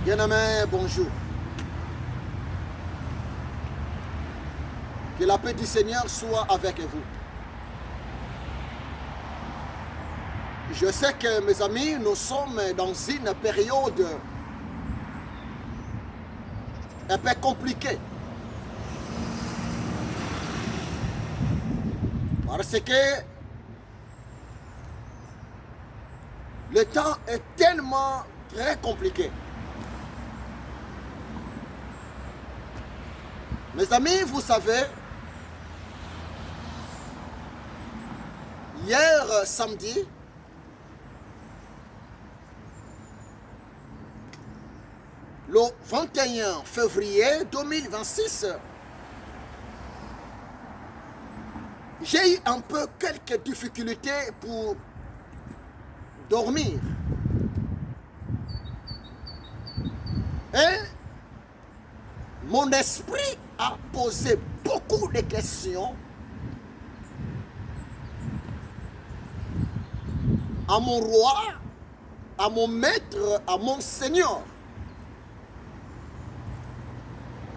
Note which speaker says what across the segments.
Speaker 1: Bien-aimés, bonjour. Que la paix du Seigneur soit avec vous. Je sais que, mes amis, nous sommes dans une période un peu compliquée. Parce que le temps est tellement très compliqué. Mes amis, vous savez, hier samedi, le 21 février 2026, j'ai eu un peu quelques difficultés pour dormir. Et mon esprit a posé beaucoup de questions à mon roi, à mon maître, à mon Seigneur,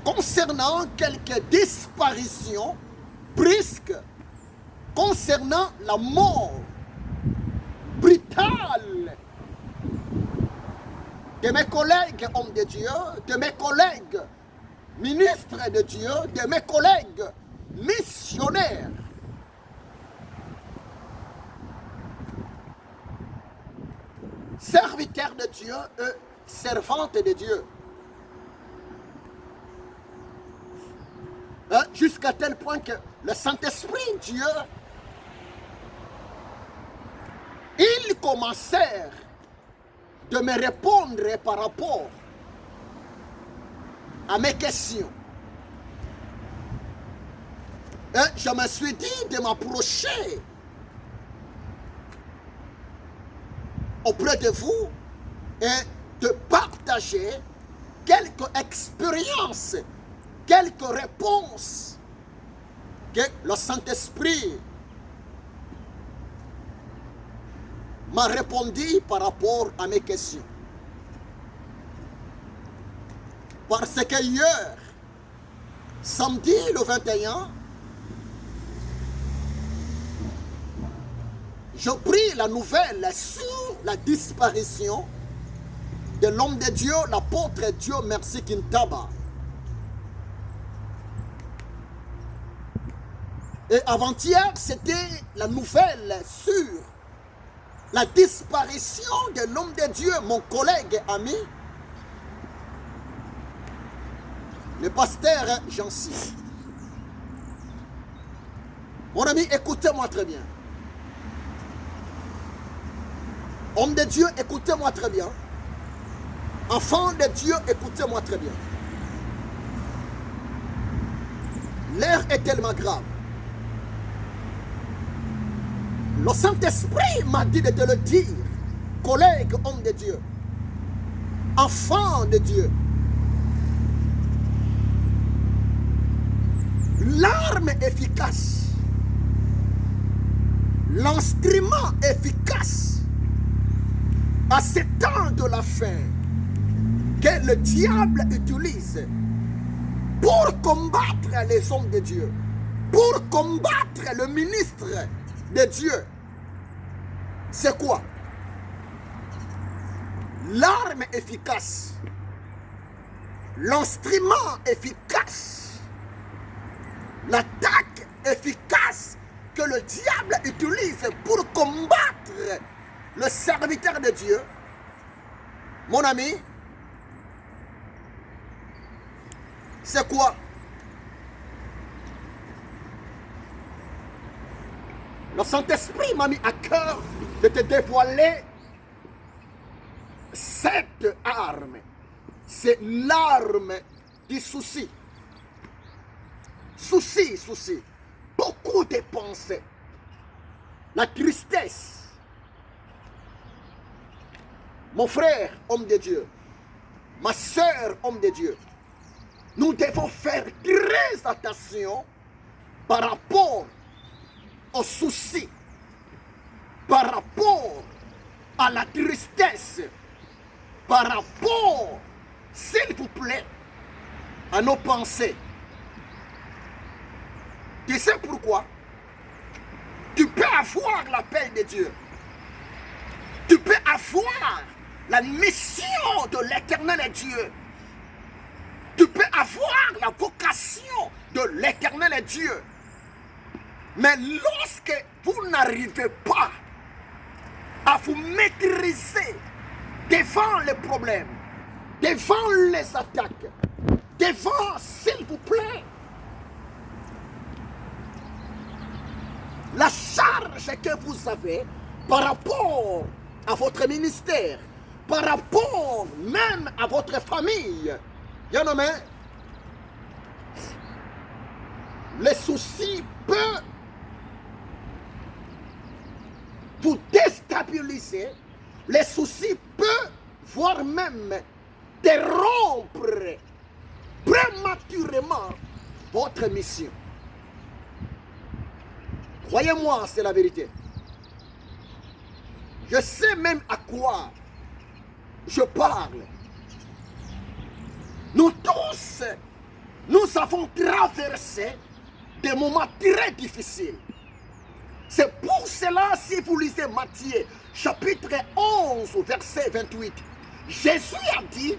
Speaker 1: concernant quelques disparitions brusques, concernant la mort brutale de mes collègues hommes de Dieu, de mes collègues ministres de Dieu, de mes collègues missionnaires. Serviteurs de Dieu et servantes de Dieu. Jusqu'à tel point que le Saint-Esprit, Dieu, ils commencèrent de me répondre par rapport à mes questions. Et je me suis dit de m'approcher auprès de vous et de partager quelques expériences, quelques réponses que le Saint-Esprit m'a répondu par rapport à mes questions. Parce que hier, samedi le 21, j'ai pris la nouvelle sur la disparition de l'homme de Dieu, l'apôtre Dieu Merci Kintaba. Et avant-hier, c'était la nouvelle sur la disparition de l'homme de Dieu, mon collègue ami, le pasteur Jancy. Mon ami, écoutez-moi très bien. Homme de Dieu, écoutez-moi très bien. Enfant de Dieu, écoutez-moi très bien. L'air est tellement grave. Le Saint-Esprit m'a dit de te le dire, collègue homme de Dieu, enfant de Dieu. L'arme efficace, l'instrument efficace à ce temps de la fin que le diable utilise pour combattre les hommes de Dieu, pour combattre le ministre de Dieu, c'est quoi? L'arme efficace, l'instrument efficace, l'attaque efficace que le diable utilise pour combattre le serviteur de Dieu, mon ami, c'est quoi? Le Saint-Esprit m'a mis à cœur de te dévoiler cette arme. C'est l'arme du souci. Souci. Beaucoup de pensées. La tristesse. Mon frère, homme de Dieu. Ma soeur, homme de Dieu. Nous devons faire très attention par rapport aux soucis, par rapport à la tristesse, par rapport s'il vous plaît, à nos pensées. Tu sais pourquoi? Tu peux avoir l'appel de Dieu. Tu peux avoir la mission de l'éternel Dieu. Tu peux avoir la vocation de l'éternel Dieu. Mais lorsque vous n'arrivez pas à vous maîtriser devant les problèmes, devant les attaques, devant, s'il vous plaît, la charge que vous avez par rapport à votre ministère, par rapport même à votre famille, bien aimé, les soucis peuvent vous déstabiliser, les soucis peuvent, voire même dérompre prématurément votre mission. Croyez-moi, c'est la vérité. Je sais même à quoi je parle. Nous tous, nous avons traversé des moments très difficiles. C'est pour cela, si vous lisez Matthieu, chapitre 11, verset 28, Jésus a dit,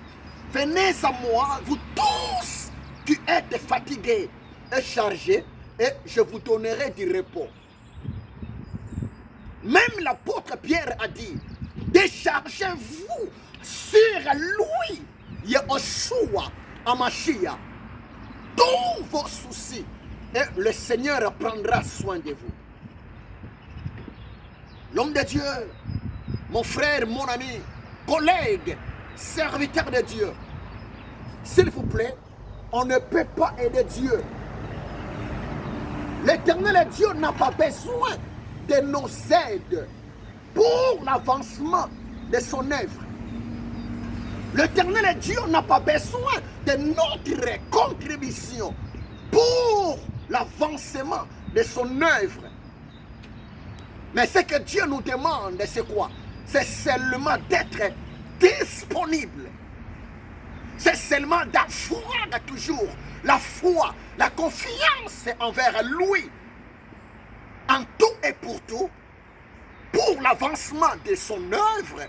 Speaker 1: venez à moi, vous tous qui êtes fatigués et chargés, et je vous donnerai du repos. Même l'apôtre Pierre a dit, déchargez-vous sur lui, Yeshua Hamashiach, tous vos soucis, et le Seigneur prendra soin de vous. L'homme de Dieu, mon frère, mon ami, collègue, serviteur de Dieu, s'il vous plaît, on ne peut pas aider Dieu. L'éternel Dieu n'a pas besoin de nos aides pour l'avancement de son œuvre. L'éternel Dieu n'a pas besoin de notre contribution pour l'avancement de son œuvre. Mais ce que Dieu nous demande, c'est quoi? C'est seulement d'être disponible. C'est seulement d'avoir toujours la foi, la confiance envers lui, en tout et pour l'avancement de son œuvre,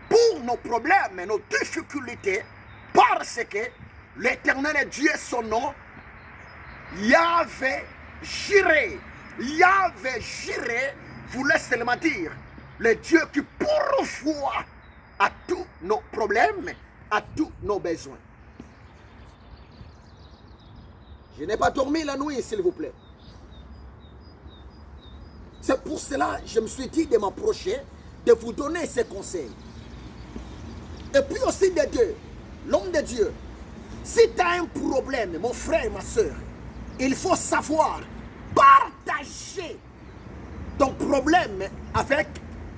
Speaker 1: pour nos problèmes et nos difficultés, parce que l'éternel Dieu, son nom, Yahvé Jireh. Yahvé Jireh voulait seulement dire le Dieu qui pourvoit à tous nos problèmes, à tous nos besoins. Je n'ai pas dormi la nuit, s'il vous plaît. C'est pour cela que je me suis dit de m'approcher, de vous donner ces conseils. Et puis aussi de Dieu, l'homme de Dieu, si tu as un problème, mon frère, ma soeur, il faut savoir partager ton problème avec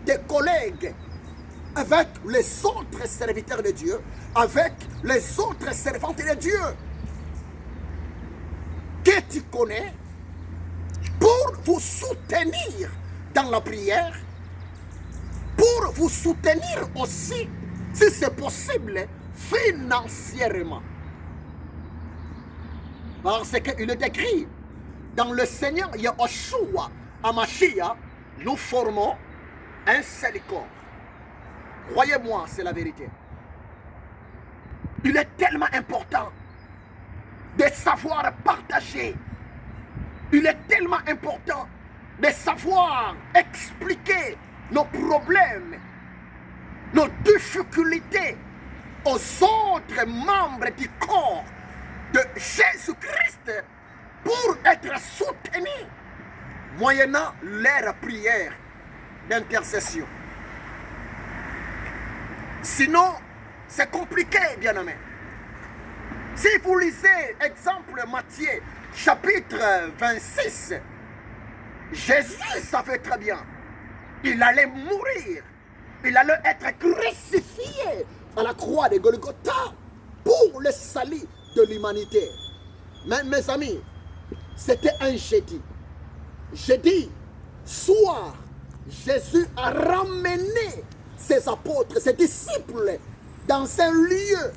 Speaker 1: tes collègues, avec les autres serviteurs de Dieu, avec les autres servantes de Dieu que tu connais, pour vous soutenir dans la prière, pour vous soutenir aussi, si c'est possible, financièrement. Parce qu'il est écrit, dans le Seigneur Yeshua Hamashiach, nous formons un seul corps. Croyez-moi, c'est la vérité. Il est tellement important de savoir partager. Il est tellement important de savoir expliquer nos problèmes, nos difficultés aux autres membres du corps de Jésus-Christ pour être soutenus moyennant leur prière d'intercession. Sinon, c'est compliqué, bien-aimé. Si vous lisez, exemple, Matthieu, chapitre 26, Jésus savait très bien, il allait mourir, il allait être crucifié à la croix de Golgotha pour le salut de l'humanité. Mais mes amis, c'était un jeudi. Jeudi soir, Jésus a ramené ses apôtres, ses disciples, dans un lieu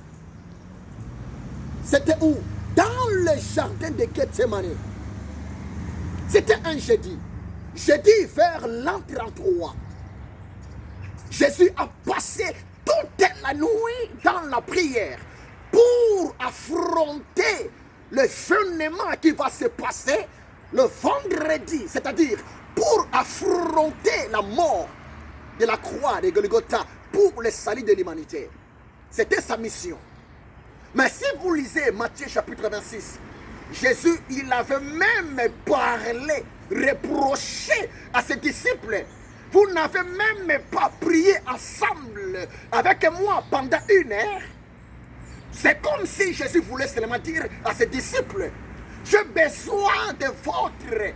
Speaker 1: C'était où? Dans le jardin de Gethsemane. C'était un jeudi. Jeudi vers l'an 33. Jésus a passé toute la nuit dans la prière pour affronter le événement qui va se passer le vendredi, c'est-à-dire pour affronter la mort de la croix de Golgotha pour le salut de l'humanité. C'était sa mission. Mais si vous lisez Matthieu chapitre 26, Jésus, il avait même parlé, reproché à ses disciples: vous n'avez même pas prié ensemble avec moi pendant 1 heure. C'est comme si Jésus voulait seulement dire à ses disciples: j'ai besoin de votre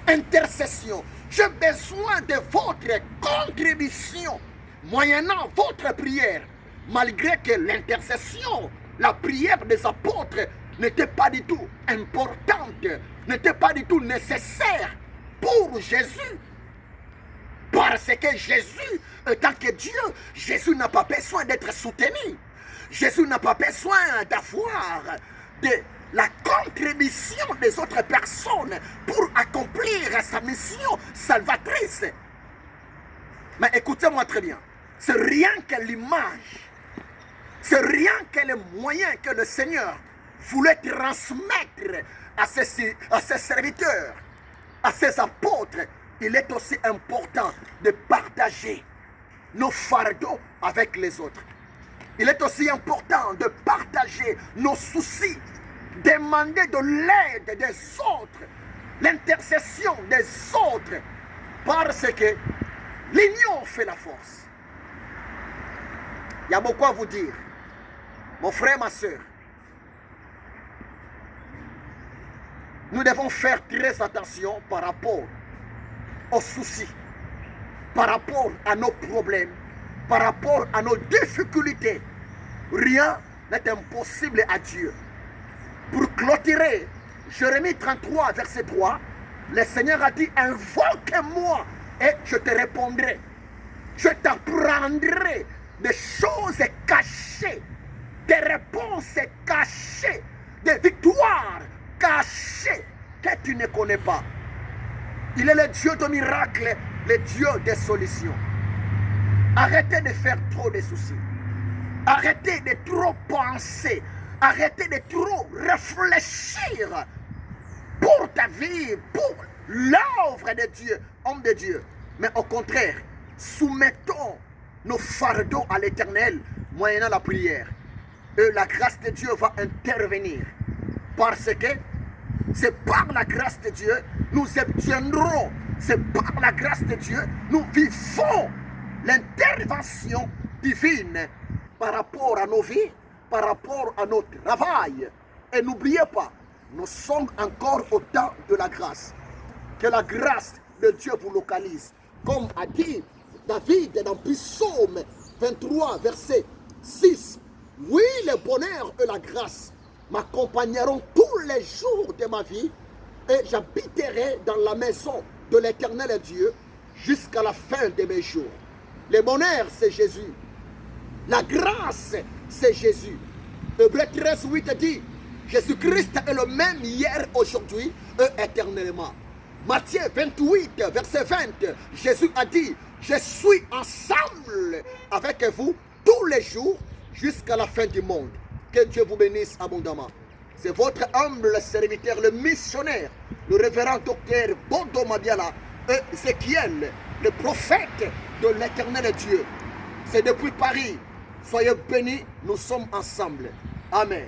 Speaker 1: intercession, j'ai besoin de votre contribution, moyennant votre prière, malgré que l'intercession, la prière des apôtres n'était pas du tout importante, n'était pas du tout nécessaire pour Jésus. Parce que Jésus, tant que Dieu, Jésus n'a pas besoin d'être soutenu. Jésus n'a pas besoin d'avoir de la contribution des autres personnes pour accomplir sa mission salvatrice. Mais écoutez-moi très bien, c'est rien que l'image, c'est rien que le moyen que le Seigneur voulait transmettre à ses serviteurs, à ses apôtres. Il est aussi important de partager nos fardeaux avec les autres. Il est aussi important de partager nos soucis, demander de l'aide des autres, l'intercession des autres, parce que l'union fait la force. Il y a beaucoup à vous dire, mon frère, ma soeur. Nous devons faire très attention par rapport aux soucis, par rapport à nos problèmes, par rapport à nos difficultés. Rien n'est impossible à Dieu. Pour clôturer Jérémie 33, verset 3, le Seigneur a dit: invoque-moi et je te répondrai. Je t'apprendrai des choses cachées, des réponses cachées, des victoires cachées que tu ne connais pas. Il est le Dieu de miracles, le Dieu des solutions. Arrêtez de faire trop de soucis. Arrêtez de trop penser. Arrêtez de trop réfléchir pour ta vie, pour l'œuvre de Dieu, homme de Dieu. Mais au contraire, soumettons nos fardeaux à l'Éternel, moyennant la prière. Et la grâce de Dieu va intervenir. Parce que c'est par la grâce de Dieu nous obtiendrons. C'est par la grâce de Dieu nous vivons l'intervention divine par rapport à nos vies, par rapport à notre travail. Et n'oubliez pas, nous sommes encore au temps de la grâce. Que la grâce de Dieu vous localise. Comme a dit David dans Psaume 23, verset 6. Oui, le bonheur et la grâce m'accompagneront tous les jours de ma vie et j'habiterai dans la maison de l'Éternel Dieu jusqu'à la fin de mes jours. Le bonheur, c'est Jésus. La grâce, c'est Jésus. Hébreux 13, 8 dit: Jésus-Christ est le même hier, aujourd'hui et éternellement. Matthieu 28, verset 20, Jésus a dit: je suis ensemble avec vous tous les jours jusqu'à la fin du monde. Que Dieu vous bénisse abondamment. C'est votre humble serviteur, le missionnaire, le révérend docteur Bodo Madiala et Ézéchiel, le prophète de l'Éternel Dieu. C'est depuis Paris. Soyez bénis, nous sommes ensemble. Amen.